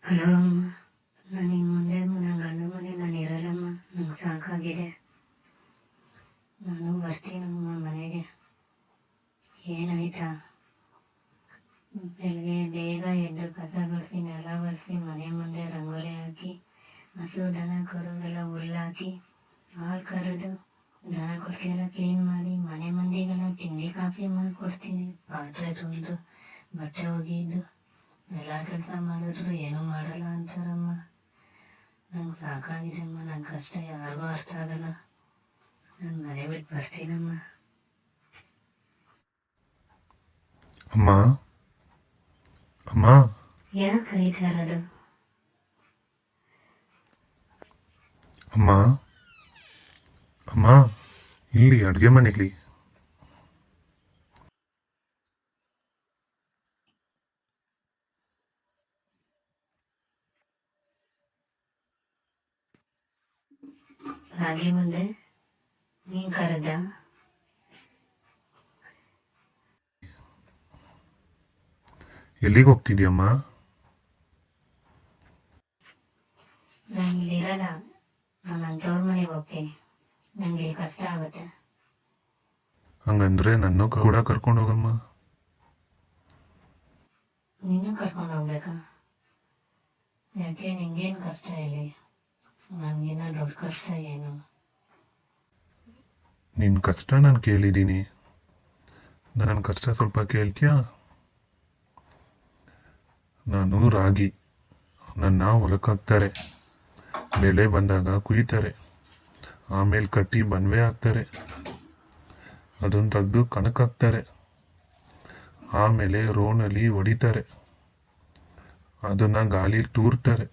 Hello ಅಮ್ಮ, ನಾನು ಇನ್ನು ಮುಂದೆ ನನ್ನ ಗಂಡ ಮನೆ ನಾನು ಇರಲ್ಲಮ್ಮ. ನಂಗೆ ಸಾಕಾಗಿದೆ. ನಾನು ಬರ್ತೀನಮ್ಮ ಮನೆಗೆ. ಏನಾಯ್ತಾ? ಬೆಳಗ್ಗೆ ಬೇಗ ಎದ್ದು ಕಸ ಗುಡಿಸಿ ನೆಲ ಒರೆಸಿ ಮನೆ ಮುಂದೆ ರಂಗೋಲಿ ಹಾಕಿ ಹಸು ದನ ಕರುಗೆಲ್ಲ ಹುಲ್ಲಾಕಿ ಹಾಲು ಕರೆದು ದನ ಕೊಟ್ಟಿಗೆಲ್ಲ ಕ್ಲೀನ್ ಮಾಡಿ ಮನೆ ಮಂದಿಗೆಲ್ಲ ತಿಂಡಿ ಕಾಫಿ ಮಾಡಿಕೊಡ್ತೀನಿ. ಪಾತ್ರೆ ತೊಳೆದು ಬಟ್ಟೆ ಒಗೆದು ಎಲ್ಲ ಕೆಲಸ ಮಾಡಿದ್ರು ಏನೂ ಮಾಡಲ್ಲ ಅಂತಾರಮ್ಮ. ನಂಗೆ ಸಾಕಾಗಿದೆಮ್ಮ. ನನ್ನ ಕಷ್ಟ ಯಾರಿಗೂ ಅರ್ಥ ಆಗಲ್ಲ. ನಾನು ಮನೆ ಬಿಟ್ಟು ಬರ್ತೀನಮ್ಮ. ಅಮ್ಮ ಅಮ್ಮ ಯಾಕೆ ಕರೀತಾ ಇರೋದು? ಅಮ್ಮ ಅಮ್ಮ ಇಲ್ಲಿ ಅಡುಗೆ ಮನೇಲಿ. ರಾಗಿ ಮುಂದೆ ನೀನು ಕರೆದ? ಎಲ್ಲಿಗೆ ಹೋಗ್ತಿದ್ಯಮ್ಮ? ನಾನು ಇಲ್ಲಿರಲ್ಲ. ನಾನು ನನ್ನ ತವ್ರ ಮನೆಗೆ ಹೋಗ್ತೀನಿ. ನನಗೆ ಇಲ್ಲಿ ಕಷ್ಟ ಆಗುತ್ತೆ. ಹಂಗಂದ್ರೆ ನನ್ನ ಕೂಡ ಕರ್ಕೊಂಡು ಹೋಗಮ್ಮ. ನೀನು ಕರ್ಕೊಂಡು ಹೋಗ್ಬೇಕಾ? ಯಾಕೆ, ನಿಂಗೇನು ಕಷ್ಟ ಇಲ್ಲಿ? ನನಗೇನೋ ದೊಡ್ಡ ಕಷ್ಟ ಏನು? ನಿನ್ನ ಕಷ್ಟ ನಾನು ಕೇಳಿದ್ದೀನಿ. ನನ್ನ ಕಷ್ಟ ಸ್ವಲ್ಪ ಕೇಳ್ತೀಯಾ? ನಾನು ರಾಗಿ ನನ್ನ ಹೊಲಕ್ಕೆ ಹಾಕ್ತಾರೆ. ಬೆಳೆ ಬಂದಾಗ ಕುಯ್ತಾರೆ. ಆಮೇಲೆ ಕಟ್ಟಿ ಬನ್ವೆ ಹಾಕ್ತಾರೆ. ಅದನ್ನು ತೆಗೆದು ಕಣಕ್ಕೆ ಹಾಕ್ತಾರೆ. ಆಮೇಲೆ ರೋನಲ್ಲಿ ಹೊಡಿತಾರೆ. ಅದನ್ನು ಗಾಳಿಲಿ ತೂರ್ತಾರೆ.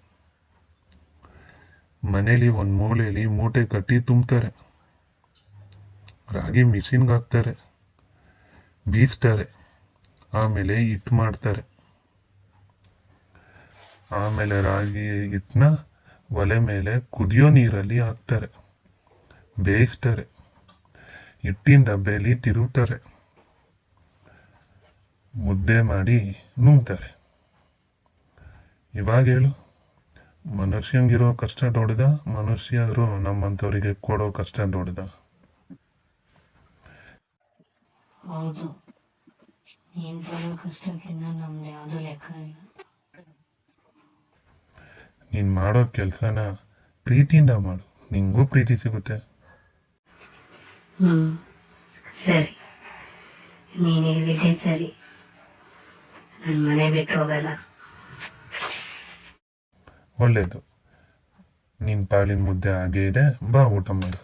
ಮನೇಲಿ ಒಂದು ಮೂಲೆಯಲ್ಲಿ ಮೂಟೆ ಕಟ್ಟಿ ತುಂಬ್ತಾರೆ. ರಾಗಿ ಮಿಷಿನ್ಗೆ ಹಾಕ್ತಾರೆ, ಬೀಸ್ತಾರೆ. ಆಮೇಲೆ ಹಿಟ್ಟು ಮಾಡ್ತಾರೆ. ಆಮೇಲೆ ರಾಗಿ ಹಿಟ್ಟನ್ನ ಒಲೆ ಮೇಲೆ ಕುದಿಯೋ ನೀರಲ್ಲಿ ಹಾಕ್ತಾರೆ, ಬೇಯಿಸ್ತಾರೆ. ಹಿಟ್ಟಿನ ಡಬ್ಬೆಯಲ್ಲಿ ತಿರುಗ್ತಾರೆ, ಮುದ್ದೆ ಮಾಡಿ ನುಂಗ್ತಾರೆ. ಇವಾಗ ಹೇಳು, ಮನುಷ್ಯಂಗಿರೋ ಕಷ್ಟ ದೊಡ್ಡದ? ಮನುಷ್ಯರು ನಮ್ಮಂಥವ್ರಿಗೆ ಕೊಡೋ ಕಷ್ಟ ದೊಡ್ಡದ? ಹೌದು, ನೀನು ಪಡೋ ಕಷ್ಟಕ್ಕಿಂತ ನಮ್ದು ಯಾವುದೂ ಲೆಕ್ಕ ಇಲ್ಲ. ನೀನು ಮಾಡೋ ಕೆಲಸನ ಪ್ರೀತಿಯಿಂದ ಮಾಡು, ನಿಂಗೂ ಪ್ರೀತಿ ಸಿಗುತ್ತೆ. ಸರಿ, ನೀನು ಹೇಳಿದ್ದೆ ಸರಿ. ನನ್ನ ಮನೆ ಬಿಟ್ಟು ಹೋಗಲ್ಲ. ಒಳ್ಳೇದು. ನಿನ್ನ ಪಾಲಿನ ಮುದ್ದೆ ಹಾಗೇ ಇದೆ, ಬಾ ಊಟ ಮಾಡು.